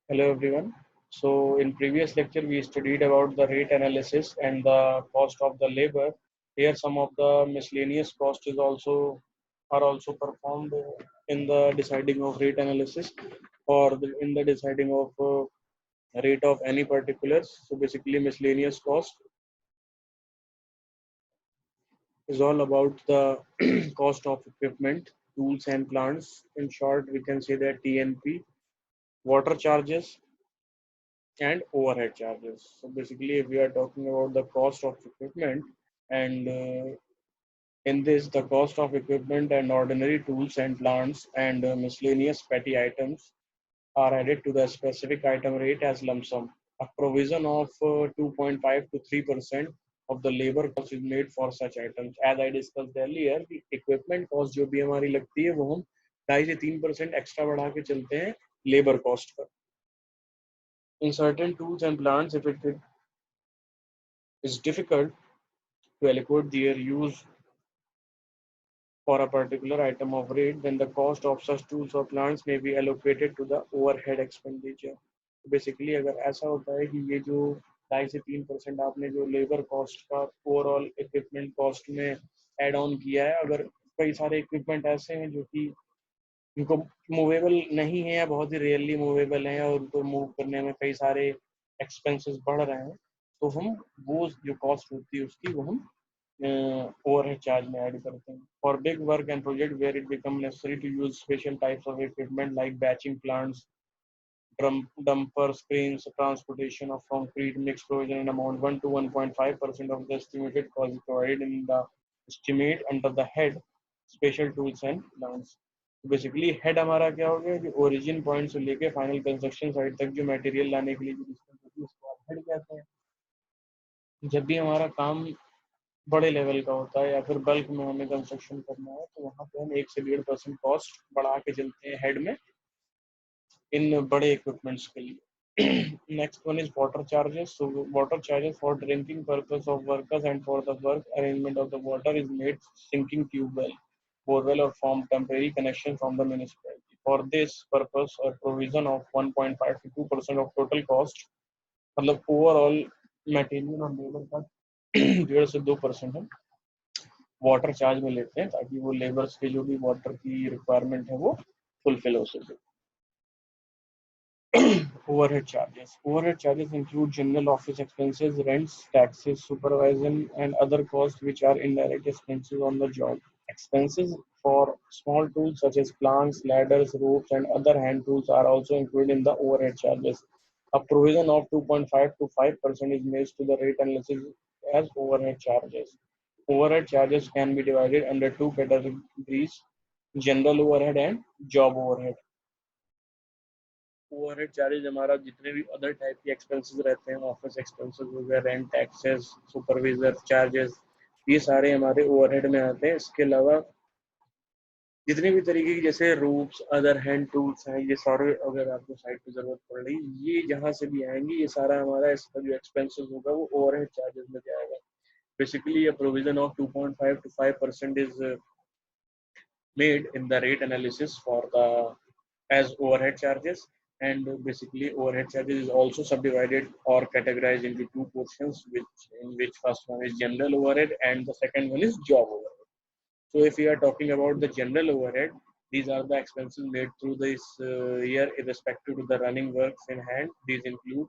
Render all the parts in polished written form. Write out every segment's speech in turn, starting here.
Hello everyone. So in previous lecture we studied about the rate analysis and the cost of the labor. Here some of the miscellaneous costs are also performed in the deciding of rate analysis or in the deciding of rate of any particulars. So basically miscellaneous cost is all about the cost of equipment, tools and plants. In short, we can say that TNP, water charges, and overhead charges. So basically, if we are talking about the cost of equipment, and in this, the cost of equipment and ordinary tools and plants and miscellaneous petty items are added to the specific item rate as lump sum. A provision of 2.5 to 3% of the labor cost is made for such items. As I discussed earlier, the equipment cost जो भी हमारी लगती है वो हम 2.5 से 3% extra बढ़ा के चलते हैं labour cost per. In certain tools and plants, if it is difficult to allocate their use for a particular item of rate, then the cost of such tools or plants may be allocated to the overhead expenditure. Basically अगर ऐसा होता है कि ये जो 2.5 से 3% आपने जो लेबर कॉस्ट का ओवरऑल इक्विपमेंट कॉस्ट में एड ऑन किया है, अगर कई सारे इक्विपमेंट ऐसे हैं जो कि उनको मूवेबल नहीं है या बहुत ही रेयरली मूवेबल हैं और उनको मूव करने में कई सारे एक्सपेंसेस बढ़ रहे हैं, तो हम वो जो कॉस्ट होती है उसकी वो हम overhead charge में add करते हैं. For big work and project where it become necessary to use special types of equipment like batching plants, dumpers, cranes, transportation of concrete, mix provision in amount 1 to 1.5% of the estimated cost is provided in the estimate under the head special tools and plants. Basically head हमारा क्या हो गया कि origin point से लेके final construction site तक जो material लाने के लिए जो डिस्टेंस होती है उसको आप हेड कहते हैं. जब भी हमारा काम बड़े लेवल का होता है या फिर बल्क में हमें कंस्ट्रक्शन करना है तो वहाँ पे हम 1 से 1.5% कॉस्ट बढ़ा के चलते हैं हेड में इन बड़े इक्विपमेंट्स के लिए. Next one is water charges. So water charges for drinking purpose of workers and for the work arrangement of the water is made sinking tube well, borewell or from temporary connection from the municipality. For this purpose, a provision of 1.5 to 2% of total cost, मतलब overall material और labour का 1.5 से 2% हम water charge में लेते हैं ताकि वो लेबर्स के जो भी वाटर की रिक्वायरमेंट है वो फुलफिल हो सके. Overhead charges. Overhead charges include general office expenses, rents, taxes, supervision, and other costs which are indirect expenses on the job. Expenses for small tools such as planks, ladders, ropes, and other hand tools are also included in the overhead charges. A provision of 2.5 to 5% is made to the rate analysis as overhead charges. Overhead charges can be divided under two categories: general overhead and job overhead. Overhead charges हमारा जितने भी other type के expenses रहते हैं, office expenses हो गया, rent, taxes, supervisor charges, ये सारे हमारे ओवरहेड में आते हैं. इसके अलावा जितने भी तरीके की जैसे रूप्स, अदर हैंड टूल्स हैं, ये सारे अगर आपको साइट पे जरूरत पड़ रही, ये जहाँ से भी आएंगे ये सारा हमारा इसका जो एक्सपेंसेस होगा वो ओवरहेड चार्जेस में जाएगा. Basically a provision of 2.5 to 5% is made in the rate analysis for the as overhead charges. And basically overhead charges is also subdivided or categorized into two portions, which first one is general overhead and the second one is job overhead. So if we are talking about the general overhead, these are the expenses made through this year irrespective to the running works in hand. These include,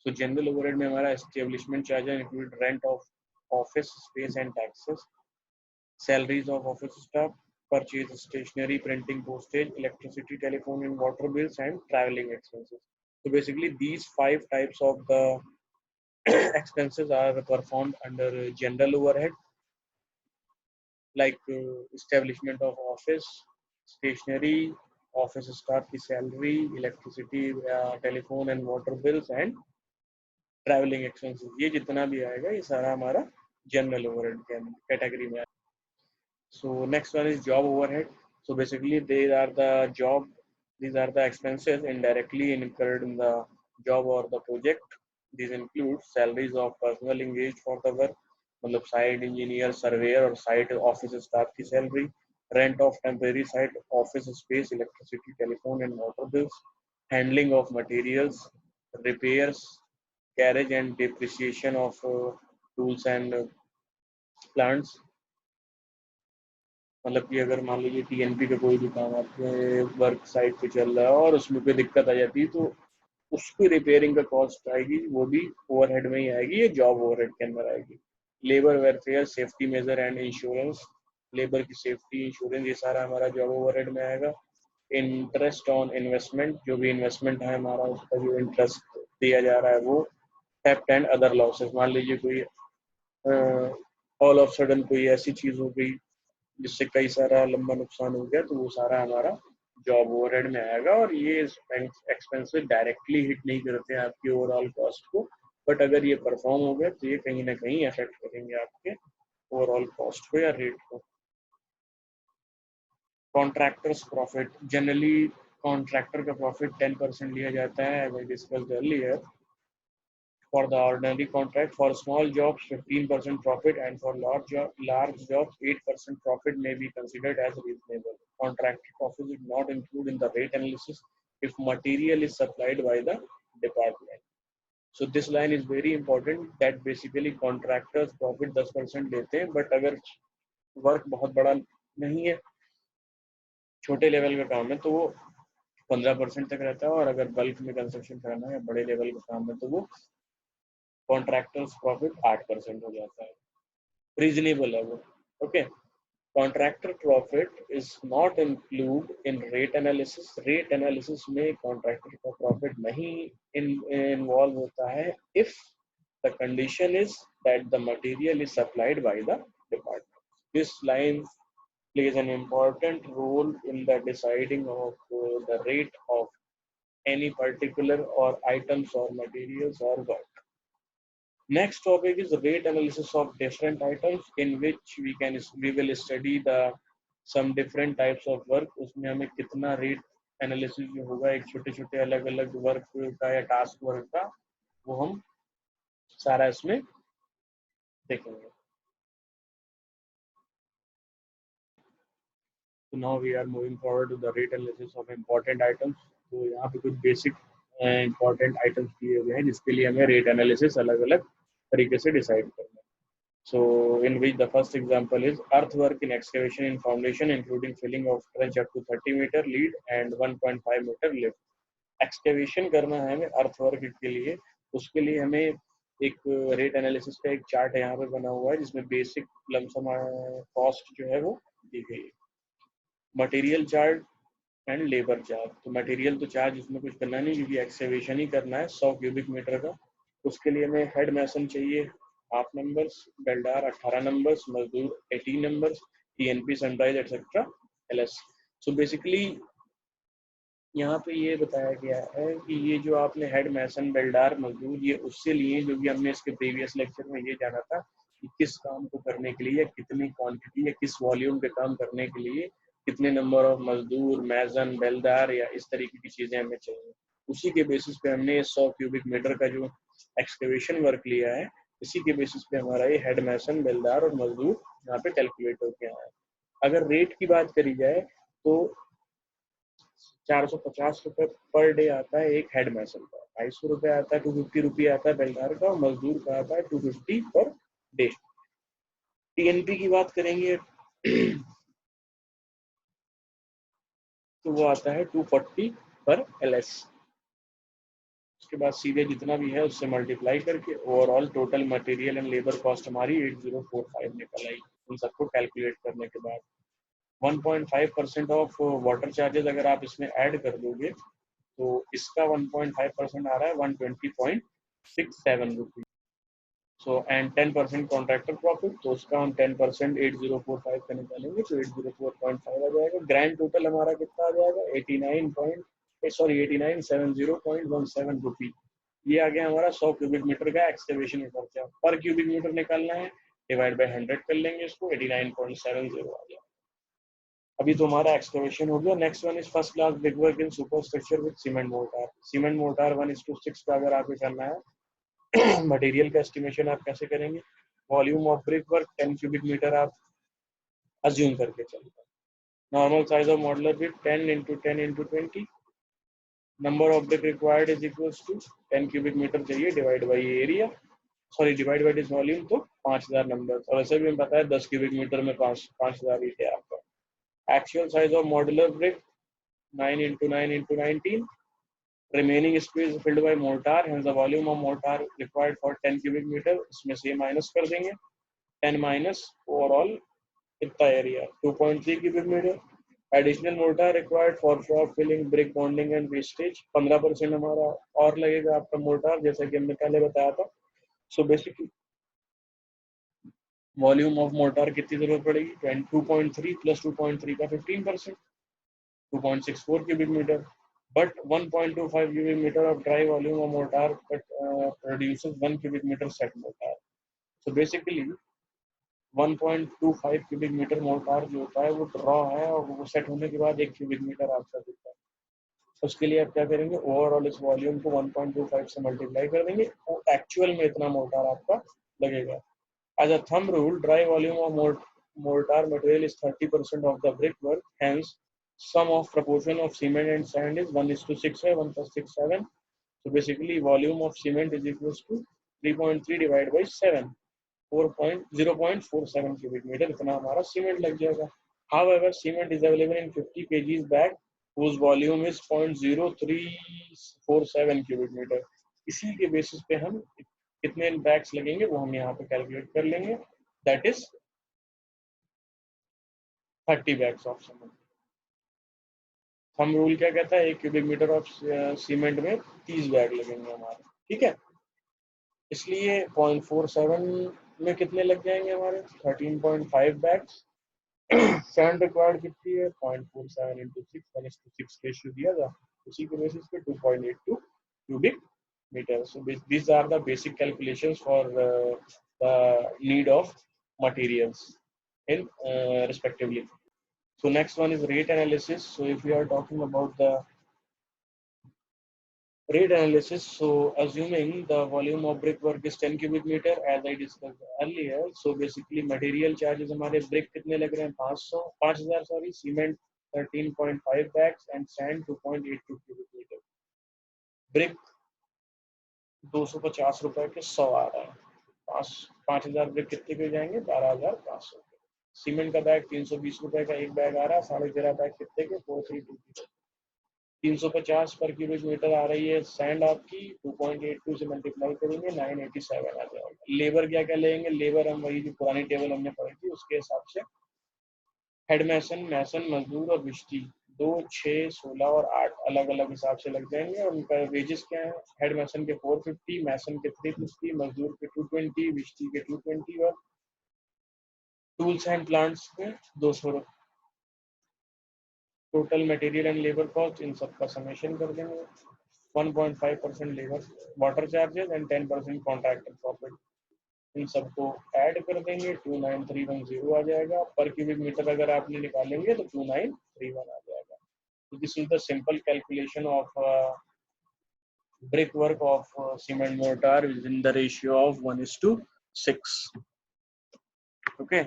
so general overhead में हमारा establishment charges include rent of office space and taxes, salaries of office staff, purchase stationery, printing, postage, electricity, telephone and water bills, and traveling expenses. So basically, these five types of the expenses are performed under general overhead, like establishment of office, stationery, office staff की salary, electricity, telephone and water bills, and traveling expenses. ये जितना भी आएगा ये सारा हमारा general overhead category में. So next one is job overhead. So basically these are the expenses indirectly incurred in the job or the project. These include salaries of personnel engaged for the work, मतलब site engineer, surveyor और site office staff की salary, rent of temporary site office space, electricity, telephone and water bills, handling of materials, repairs, carriage and depreciation of tools and plants. मतलब कि अगर मान लीजिए TNP का कोई भी काम आपके वर्क साइट पे चल रहा है और उसमें कोई दिक्कत आ जाती है तो उसकी रिपेयरिंग का कॉस्ट आएगी, वो भी ओवरहेड में ही आएगी, ये जॉब ओवरहेड के अंदर आएगी। Labour welfare, safety major and insurance, labour की सेफ्टी, इंश्योरेंस, ये सारा हमारा जॉब ओवरहेड में आएगा। इंटरेस्ट ऑन इन्वेस्टमेंट, जो भी इन्वेस्टमेंट है हमारा उसका जो इंटरेस्ट दिया जा रहा है वो। थेफ्ट एंड अदर लॉसेस, मान लीजिए कोई ऑल ऑफ सडन कोई ऐसी चीज हो गई जिससे कई सारा लंबा नुकसान हो गया, तो वो सारा हमारा जॉब ओवरहेड में आएगा। और ये एक्सपेंसेस डायरेक्टली हिट नहीं करते हैं आपकी ओवरऑल कॉस्ट को, बट अगर ये परफॉर्म हो गया तो ये कहीं ना कहीं अफेक्ट करेंगे आपके ओवरऑल कॉस्ट को या रेट को। कॉन्ट्रैक्टर्स प्रॉफिट, जनरली कॉन्ट्रैक्टर का प्रॉफिट 10% लिया जाता है, as I discussed earlier. For the ordinary contract, for small jobs, 15% profit, and for large jobs, 8% profit may be considered as reasonable. Contractor profit is not included in the rate analysis if material is supplied by the department. So this line is very important that basically contractors profit 10% लेते हैं, but अगर work बहुत बड़ा नहीं है, छोटे level का काम है, तो वो 15% तक रहता है, और अगर बल्क में कंस्ट्रक्शन करना है या बड़े लेवल का काम है तो वो कॉन्ट्रैक्टर्स प्रॉफिट 8% हो जाता है, रीजनेबल है वो। Okay, contractor profit is not include in rate analysis. Rate analysis में कॉन्ट्रैक्टर का प्रॉफिट नहीं इन्वॉल्व होता है if the condition is that the material is supplied by the department. This line plays an important role in the deciding of the rate of any particular or items or materials or work. Next topic is rate analysis of different items, in which we will study the some different types of work. उसमें हमें कितना rate analysis जो होगा एक छोटे छोटे अलग अलग वर्क का या टास्क वर्क का, वो हम सारा इसमें देखेंगे। So now we are moving forward to the rate analysis of important items. तो यहाँ पे कुछ बेसिक important items दिए हुए हैं जिसके लिए हमें rate analysis अलग अलग तरीके से डिसाइड करना है। So in which the first example is earthwork in excavation in foundation, including filling of trench up to 30 meter lead and 1.5 meter lift. Excavation करना है हमें earthwork के लिए, उसके लिए हमें एक रेट एनालिसिस का एक चार्ट यहाँ पे बना हुआ है जिसमें बेसिक लमसम कॉस्ट जो है वो दी गई है। Material charge and labour charge, तो मटेरियल तो चार्ज इसमें कुछ करना नहीं क्योंकि एक्सकेवेशन ही करना है 100 क्यूबिक मीटर का। उसके लिए हमें हेड मैसन चाहिए 8 नंबर्स, बेल्डार 18 नंबर्स, मजदूर 18 numbers, TNP sunrise etcetera LS. So basically यहाँ पे ये बताया गया है कि ये जो आपने हेड मैसन, बेल्डार, मजदूर, ये उससे लिए जो कि हमने इसके प्रीवियस लेक्चर में ये जाना था कि किस काम को करने के लिए या कितनी क्वांटिटी या किस वॉल्यूम पे काम करने के लिए कितने नंबर ऑफ मजदूर, मैसन, बेलदार या इस तरीके की चीजें हमें चाहिए। उसी के बेसिस पे हमने 100 क्यूबिक मीटर का जो एक्सकेवेशन वर्क लिया है, इसी के बेसिस पे हमारा ये हेड मैसन, बेलदार और मजदूर यहाँ पे कैलकुलेट होके आया है। अगर रेट की बात करी जाए तो 450 रुपए पर डे आता है एक हेड मैसन का, 250 रुपए आता है, 250 रुपये आता है बेलदार का, और मजदूर का आता है 250 पर डे। टीएनपी की बात करेंगे तो वो आता है 240 पर एलएस। उसके बाद सीधे जितना भी है उससे मल्टीप्लाई करके overall total material and labour cost हमारी 8045 निकल आई उन सबको कैलकुलेट करने के बाद। 1.5% ऑफ वाटर चार्जेस अगर आप इसमें ऐड कर दोगे तो इसका 1.5% आ रहा है 120.67 rupees. So and 10% contractor profit, तो उसका हम 10% 8045 का निकालेंगे तो 804.5 आ जाएगा। ग्रैंड टोटल हमारा कितना आ जाएगा 8970.17 रुपी। ये आ गया हमारा 100 क्यूबिक मीटर का एक्सकेवेशन का खर्चा। पर क्यूबिक मीटर निकालना है, डिवाइड बाय 100 कर लेंगे इसको, 89.70 आ गया। अभी तो हमारा एक्सकेवेशन हो गया। Next one is first class brick work in super structure with cement mortar. Cement mortar 1:6 का अगर आपको करना है मटेरियल का एस्टिमेशन आप कैसे करेंगे? Volume of brick work 10 cubic metre आप अज्यूम करके चलते हैं। Normal size of modular with 10 × 10 × 20 number of brick required is equals to 10 cubic metre चाहिए divide by area, sorry divide by this volume, तो 5000 नंबर, और ऐसे भी हमें पता है 10 क्यूबिक मीटर में 5000 ईट है आपका। Actual size of modular brick 9 into 9 into 19. Remaining space filled by mortar, hence the volume of mortar required for 10 cubic meter, इसमें से माइनस कर देंगे, 10 माइनस ओवरऑल इतना area 2.3 cubic meter. Additional mortar required for shop filling, brick bonding and wastage, 15% हमारा और लगेगा आपका mortar, जैसा कि हमने पहले बताया था। So basically volume of mortar कितनी जरूरत पड़ेगी, 2.3 प्लस 2.3 का 15%, 2.64 cubic meter. But 1.25 cubic meter of dry volume of mortar produces 1 cubic meter set mortar. So basically 1.25 cubic meter mortar जो होता है वो रॉ है, और वो सेट होने के बाद 1 cubic meter आपका देता है। उसके लिए आप क्या करेंगे, ओवरऑल इस वॉल्यूम को 1.25 से मल्टीप्लाई कर देंगे, वो एक्चुअल में इतना मोर्टार आपका लगेगा। As a thumb rule, dry volume of mortar material is 30% of the brickwork. Hence, sum of proportion of cement and sand is 1:6 है, 1 plus 6 7. So basically, volume of cement is equals to 3.3 divided by 7, 0.47 cubic meter. इतना हमारा cement लग जाएगा। However, cement is available in 50 kgs bag whose volume is 0.0347 cubic meter. इसी के basis पे हम कितने बैग्स लगेंगे वो हम यहाँ पे कैलकुलेट कर लेंगे, that is 30 bags of cement. Thumb rule क्या कहता है, 1 क्यूबिक मीटर ऑफ सीमेंट में 30 बैग लगेंगे हमारे, ठीक है। इसलिए 0.47 में कितने लग जाएंगे हमारे, 13.5 बैग्स। सैंड रिक्वायर्ड कितनी है, 0.47 into 6 1:6 रेशियो दिया था, उसी के बेसिस पे 2.82 cubic meter. So these are the basic calculations for the need of materials in respectively. So next one is rate analysis. So if we are talking about the rate analysis, so assuming the volume of brickwork is 10 cubic meter as I discussed earlier, so basically material charges हमारे brick कितने लग रहे हैं, 5000 sorry, cement 13.5 bags and sand 2.82 cubic meter. brick 250 रुपए के 100 आ रहा है, 5000 brick कितने के जाएंगे, 12500। सीमेंट का बैग 320 रुपए का एक बैग आ रहा है, 13.5 बैग कितने के, 432। 350 पर क्यूबिक मीटर आ रही है सैंड आपकी, 2.82 से मल्टीप्लाई करेंगे 987 आ जाएगा। लेबर क्या क्या लेंगे, लेबर हम वही जो पुरानी टेबल हमने पढ़ी थी उसके हिसाब से, हेड मैसन, मैसन, मजदूर और मिस्त्री 2, 6, 16 और 8 अलग अलग हिसाब से लग जाएंगे। और उनका वेजेस क्या है, हेड मैसन के 450, मैसन के 350, मजदूर के 220, मिस्त्री के 220 और टूल्स एंड प्लांट्स के 200। Total material and labour cost इन सब का समेशन कर देंगे। 1.5% labour water charges and 10% contractor profit, इन सबको ऐड कर देंगे, 29310 आ जाएगा। पर क्यूबिक मीटर अगर आपने निकालेंगे तो 2931 आ जाएगा। So this is the simple calculation of brickwork of cement mortar within the ratio of 1:6. Okay.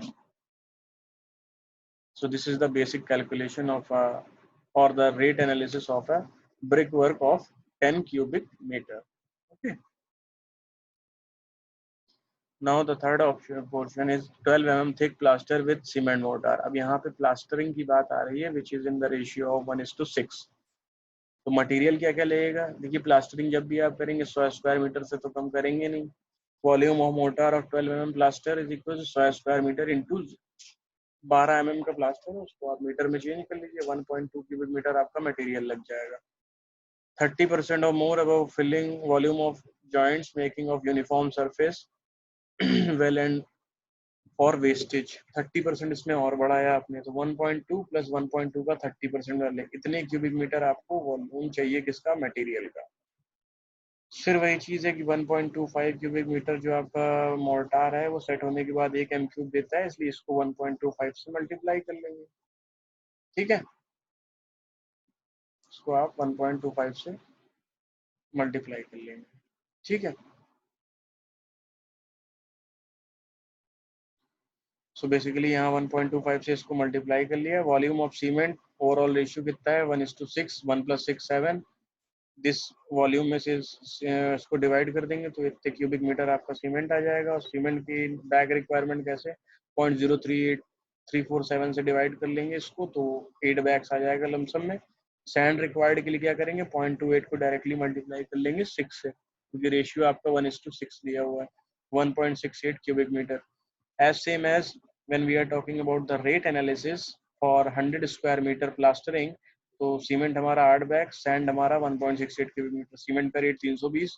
So this is the basic calculation of or the rate analysis of a brickwork of 10 cubic meter. Okay. Now the third option portion is 12 mm thick plaster with cement mortar. अब यहाँ पे plastering की बात आ रही है, which is in the ratio of 1:6. तो material क्या क्या लगेगा, देखिए प्लास्टरिंग जब भी आप करेंगे 100 स्क्वायर मीटर से तो कम करेंगे नहीं। Volume of mortar of 12 mm plaster is equal to 100 square metre into 12 mm का प्लास्टर है, उसको आप मीटर में चेंज कर लीजिए, 1.2 क्यूबिक मीटर आपका मटेरियल लग जाएगा। 30% or more above filling volume of joints making of uniform surface well and for wastage 30% इसमें और बढ़ाया आपने, तो 1.2 प्लस 1.2 का 30% वाले इतने क्यूबिक मीटर आपको वॉल्यूम चाहिए किसका, मटेरियल का। फिर वही चीज है कि 1.25 क्यूबिक मीटर जो आपका मोर्टार है वो सेट होने के बाद 1 m³ देता है, इसलिए इसको 1.25 से मल्टीप्लाई कर लेंगे, ठीक है। इसको आप 1.25 से मल्टीप्लाई कर लेंगे, ठीक है। सो बेसिकली यहाँ 1.25 से इसको मल्टीप्लाई कर लिया। Volume of cement overall ratio कितना है, 1:6, 1 + 6 7, दिस वॉल्यूम में से इसको डिवाइड कर देंगे तो इतने क्यूबिक मीटर आपका सीमेंट आ जाएगा। और सीमेंट की बैग रिक्वायरमेंट कैसे, 0.038 से डिवाइड कर लेंगे इसको, तो 8 बैग्स आ जाएगा लमसम में। सैंड रिक्वायर्ड के लिए क्या करेंगे, 0.28 को डायरेक्टली मल्टीप्लाई कर लेंगे 6 से, क्योंकि रेशियो आपका 1:6 दिया हुआ है, 1.68 cubic metre. As same as when we are talking about the rate analysis for 100 square meter plastering, तो सीमेंट हमारा 8 बैग, सैंड हमारा 1.68 क्यूबिक मीटर। सीमेंट का रेट 320,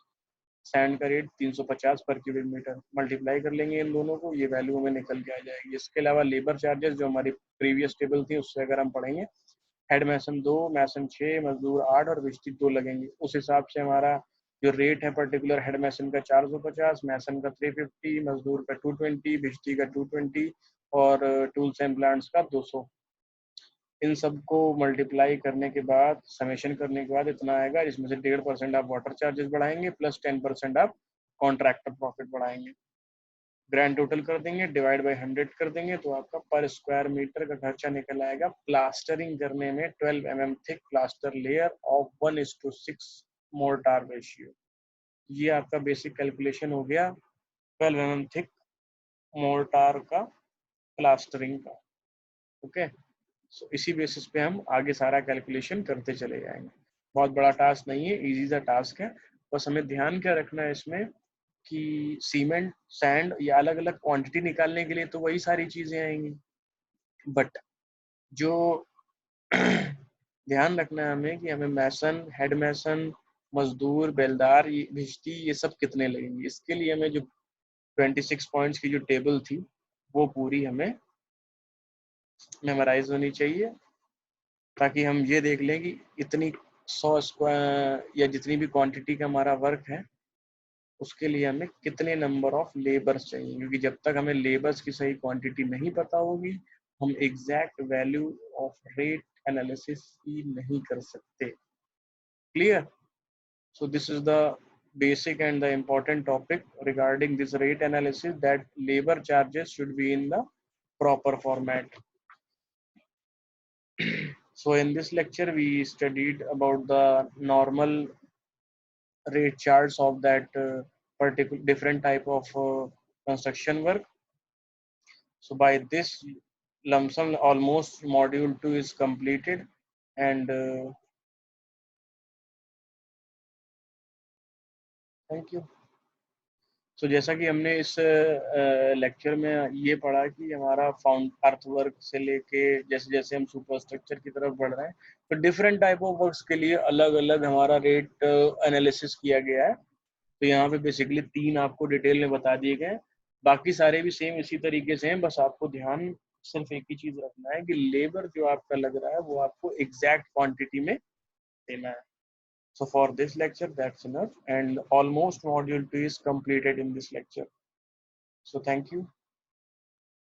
सैंड का रेट 350 पर क्यूबिक मीटर। मल्टीप्लाई कर लेंगे इन दोनों को, ये वैल्यू हमें निकल के आ जाएगी। इसके अलावा लेबर चार्जेस जो हमारी प्रीवियस टेबल थी उससे अगर हम पढ़ेंगे, हेड मैसन 2, मैसन 6, मजदूर 8 और मिस्त्री 2 लगेंगे। उस हिसाब से हमारा जो रेट है पर्टिकुलर, हेड मैसन का 450, मैसन का 350, मजदूर का 220, मिस्त्री का 220 और टूल्स एंड प्लांट्स का 200। इन सबको मल्टीप्लाई करने के बाद, समेशन करने के बाद इतना आएगा, जिसमें से 1.5% आप वाटर चार्जेस बढ़ाएंगे प्लस 10% आप कॉन्ट्रैक्टर प्रॉफिट बढ़ाएंगे। ग्रैंड टोटल कर देंगे, डिवाइड बाय 100 कर देंगे, तो आपका पर स्क्वायर मीटर का खर्चा निकल आएगा प्लास्टरिंग करने में 12 mm thick plaster layer of 1:6 mortar ratio. ये आपका बेसिक कैलकुलेशन हो गया 12 mm थिक मोर्टार का प्लास्टरिंग का। ओके, सो इसी बेसिस पे हम आगे सारा कैलकुलेशन करते चले जाएंगे। बहुत बड़ा टास्क नहीं है, इजी सा टास्क है। बस हमें ध्यान क्या रखना है इसमें कि सीमेंट, सैंड, या अलग अलग क्वांटिटी निकालने के लिए तो वही सारी चीजें आएंगी, बट जो ध्यान रखना है हमें कि हमें मैसन, हेड मैसन, मजदूर, बेलदार, भिश्ती, ये सब कितने लगेंगे। इसके लिए हमें जो 26 पॉइंट्स की जो टेबल थी वो पूरी हमें मेमोराइज होनी चाहिए, ताकि हम ये देख लें कि इतनी 100 स्क्वायर या जितनी भी क्वांटिटी का हमारा वर्क है उसके लिए हमें कितने नंबर ऑफ लेबर्स चाहिए। क्योंकि जब तक हमें लेबर्स की सही क्वांटिटी नहीं पता होगी, हम exact value of rate analysis ही नहीं कर सकते। Clear? So this is the basic and the important topic regarding this rate analysis, that labor charges should be in the proper format. So in this lecture we studied about the normal rate charts of that particular different type of construction work. So by this lump sum almost module 2 is completed, and thank you. तो जैसा कि हमने इस lecture में ये पढ़ा कि हमारा फाउंड अर्थ वर्क से लेके जैसे जैसे हम सुपर स्ट्रक्चर की तरफ बढ़ रहे हैं, तो डिफरेंट टाइप ऑफ वर्क्स के लिए अलग अलग हमारा रेट एनालिसिस किया गया है। तो यहाँ पे बेसिकली 3 आपको डिटेल में बता दिए गए। बाकी सारे भी सेम इसी तरीके से हैं, बस आपको ध्यान सिर्फ एक ही चीज रखना है कि लेबर जो आपका लग रहा है वो आपको एग्जैक्ट क्वांटिटी में देना है। So for this lecture, that's enough, and almost module 2 is completed in this lecture. So thank you.